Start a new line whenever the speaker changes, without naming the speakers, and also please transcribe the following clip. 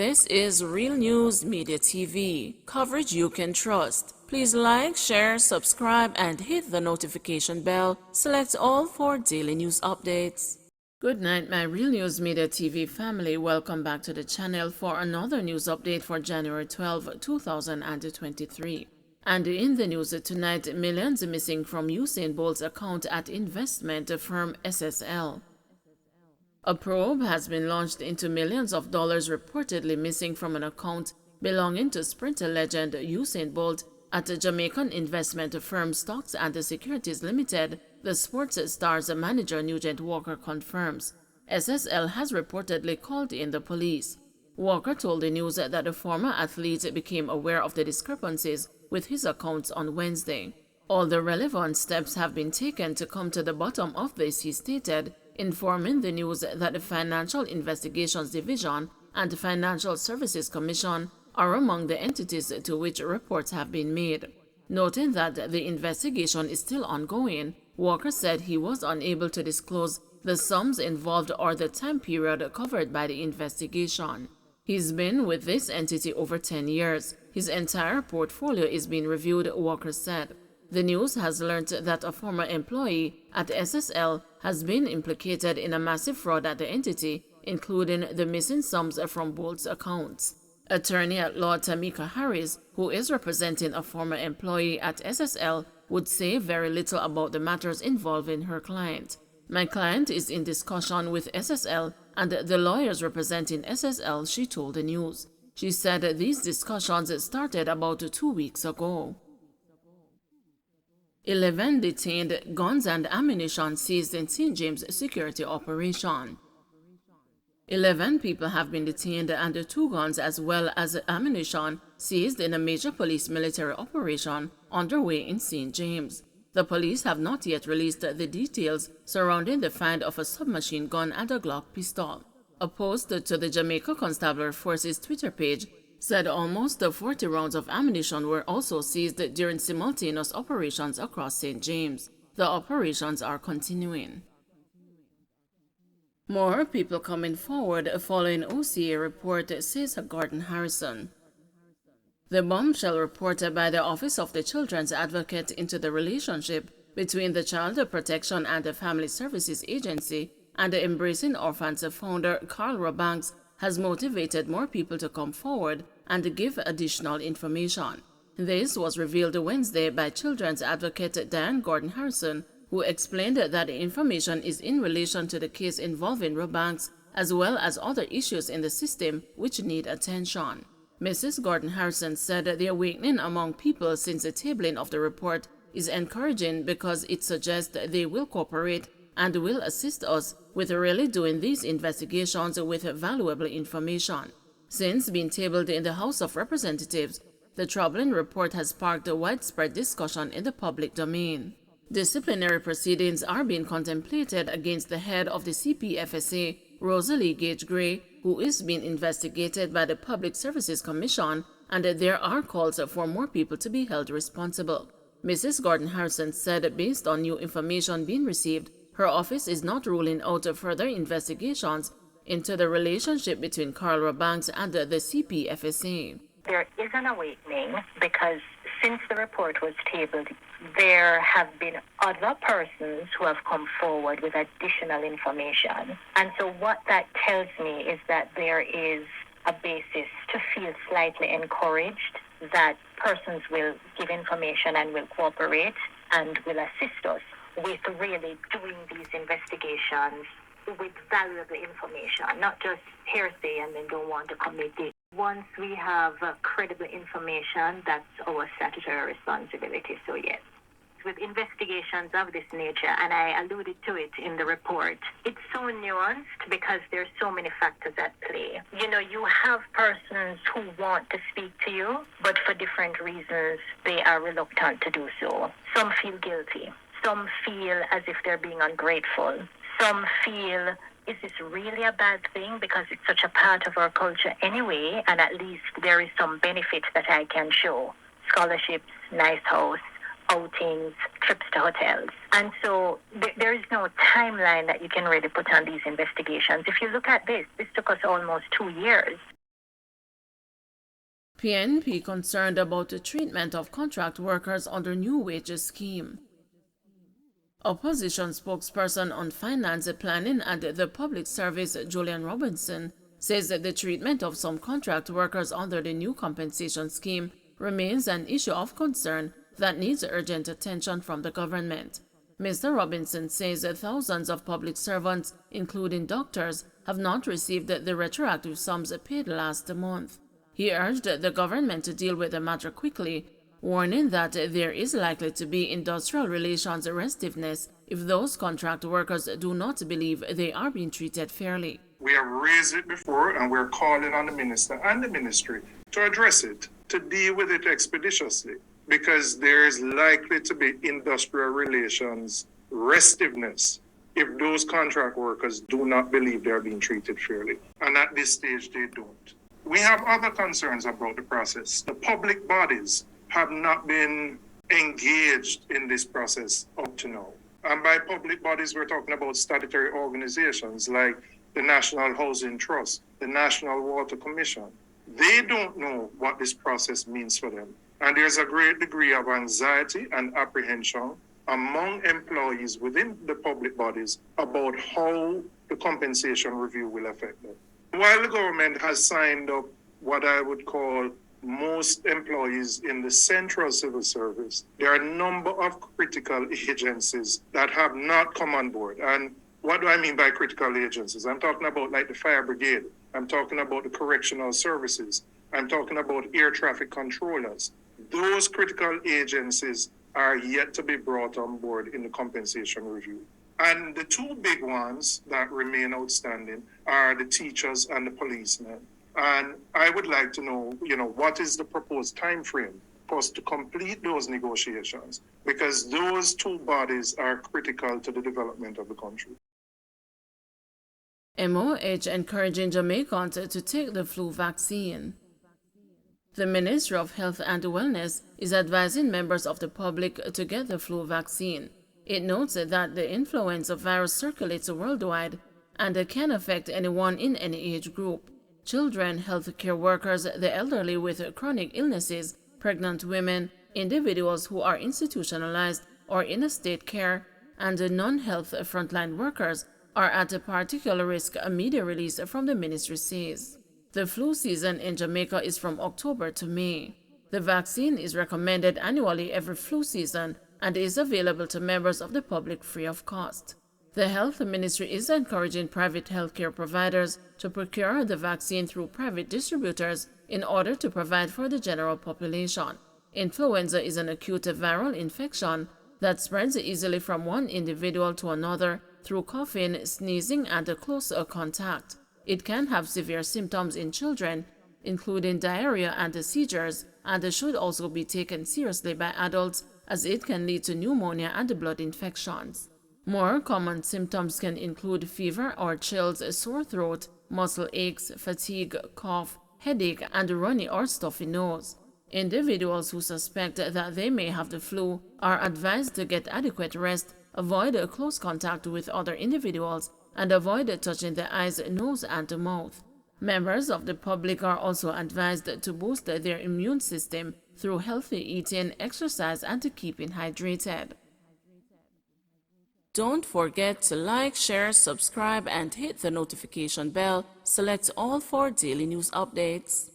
This is Real News Media TV, coverage you can trust. Please like, share, subscribe, and hit the notification bell. Select all for daily news updates. Good night, my Real News Media TV family. Welcome back to the channel for another news update for January 12, 2023. And in the news tonight, millions missing from Usain Bolt's account at investment firm SSL. A probe has been launched into millions of dollars reportedly missing from an account belonging to sprinter legend Usain Bolt at the Jamaican investment firm Stocks and Securities Limited, the sports star's manager Nugent Walker confirms. SSL has reportedly called in the police. Walker told the news that the former athlete became aware of the discrepancies with his accounts on Wednesday. All the relevant steps have been taken to come to the bottom of this, he stated, informing the news that the Financial Investigations Division and the Financial Services Commission are among the entities to which reports have been made. Noting that the investigation is still ongoing, Walker said he was unable to disclose the sums involved or the time period covered by the investigation. He's been with this entity over 10 years. His entire portfolio is being reviewed, Walker said. The news has learned that a former employee at SSL has been implicated in a massive fraud at the entity, including the missing sums from Bolt's accounts. Attorney at law Tamika Harris, who is representing a former employee at SSL, would say very little about the matters involving her client. My client is in discussion with SSL and the lawyers representing SSL, she told the news. She said these discussions started about 2 weeks ago. 11 detained, guns and ammunition seized in St. James security operation. 11 people have been detained and 2 guns as well as ammunition seized in a major police military operation underway in St. James. The police have not yet released the details surrounding the find of a submachine gun and a Glock pistol. A post to the Jamaica Constabulary Force's Twitter page said almost 40 rounds of ammunition were also seized during simultaneous operations across St. James. The operations are continuing. More people coming forward following OCA report, says Gordon Harrison. The bombshell reported by the Office of the Children's Advocate into the relationship between the Child Protection and the Family Services Agency and the Embracing Orphans founder Carl Robanks has motivated more people to come forward and give additional information. This was revealed Wednesday by Children's Advocate Diane Gordon Harrison, who explained that the information is in relation to the case involving Robanks as well as other issues in the system which need attention. Mrs. Gordon Harrison said the awakening among people since the tabling of the report is encouraging because it suggests they will cooperate and will assist us with really doing these investigations with valuable information. Since being tabled in the House of Representatives, the troubling report has sparked a widespread discussion in the public domain. Disciplinary proceedings are being contemplated against the head of the CPFSA, Rosalie Gage Gray, who is being investigated by the Public Services Commission, and there are calls for more people to be held responsible. Mrs. Gordon Harrison said based on new information being received, her office is not ruling out further investigations into the relationship between Carl Robanks and the CPFSA.
There is an awakening because since the report was tabled, there have been other persons who have come forward with additional information. And so what that tells me is that there is a basis to feel slightly encouraged that persons will give information and will cooperate and will assist us with really doing these investigations with valuable information, not just hearsay and then don't want to commit it. Once we have credible information, that's our statutory responsibility, so yes. With investigations of this nature, and I alluded to it in the report, it's so nuanced because there's so many factors at play. You know, you have persons who want to speak to you, but for different reasons, they are reluctant to do so. Some feel guilty. Some feel as if they're being ungrateful. Some feel, is this really a bad thing because it's such a part of our culture anyway, and at least there is some benefit that I can show. Scholarships, nice house, outings, trips to hotels. And so there is no timeline that you can really put on these investigations. If you look at this took us almost 2 years.
PNP concerned about the treatment of contract workers under new wages scheme. Opposition spokesperson on finance planning and the public service, Julian Robinson, says that the treatment of some contract workers under the new compensation scheme remains an issue of concern that needs urgent attention from the government. Mr. Robinson says that thousands of public servants, including doctors, have not received the retroactive sums paid last month. He urged the government to deal with the matter quickly, warning that there is likely to be industrial relations restiveness if those contract workers do not believe they are being treated fairly.
We have raised it before, and we're calling on the minister and the ministry to address it, to deal with it expeditiously, because there is likely to be industrial relations restiveness if those contract workers do not believe they are being treated fairly. And at this stage, they don't. We have other concerns about the process. The public bodies have not been engaged in this process up to now. And by public bodies, we're talking about statutory organizations like the National Housing Trust, the National Water Commission. They don't know what this process means for them. And there's a great degree of anxiety and apprehension among employees within the public bodies about how the compensation review will affect them. While the government has signed up what I would call most employees in the central civil service, there are a number of critical agencies that have not come on board. And what do I mean by critical agencies? I'm talking about like the fire brigade. I'm talking about the correctional services. I'm talking about air traffic controllers. Those critical agencies are yet to be brought on board in the compensation review. And the two big ones that remain outstanding are the teachers and the policemen. And I would like to know, what is the proposed time frame for us to complete those negotiations? Because those two bodies are critical to the development of the country.
MOH encouraging Jamaicans to take the flu vaccine. The Ministry of Health and Wellness is advising members of the public to get the flu vaccine. It notes that the influenza virus circulates worldwide and can affect anyone in any age group. Children, healthcare workers, the elderly with chronic illnesses, pregnant women, individuals who are institutionalized or in state care, and non-health frontline workers are at a particular risk, a media release from the ministry says. The flu season in Jamaica is from October to May. The vaccine is recommended annually every flu season and is available to members of the public free of cost. The Health Ministry is encouraging private healthcare providers to procure the vaccine through private distributors in order to provide for the general population. Influenza is an acute viral infection that spreads easily from one individual to another through coughing, sneezing, and close contact. It can have severe symptoms in children, including diarrhea and seizures, and should also be taken seriously by adults as it can lead to pneumonia and blood infections. More common symptoms can include fever or chills, sore throat, muscle aches, fatigue, cough, headache, and runny or stuffy nose. Individuals who suspect that they may have the flu are advised to get adequate rest, avoid close contact with other individuals, and avoid touching the eyes, nose, and mouth. Members of the public are also advised to boost their immune system through healthy eating, exercise, and keeping hydrated. Don't forget to like, share, subscribe, and hit the notification bell. Select all for daily news updates.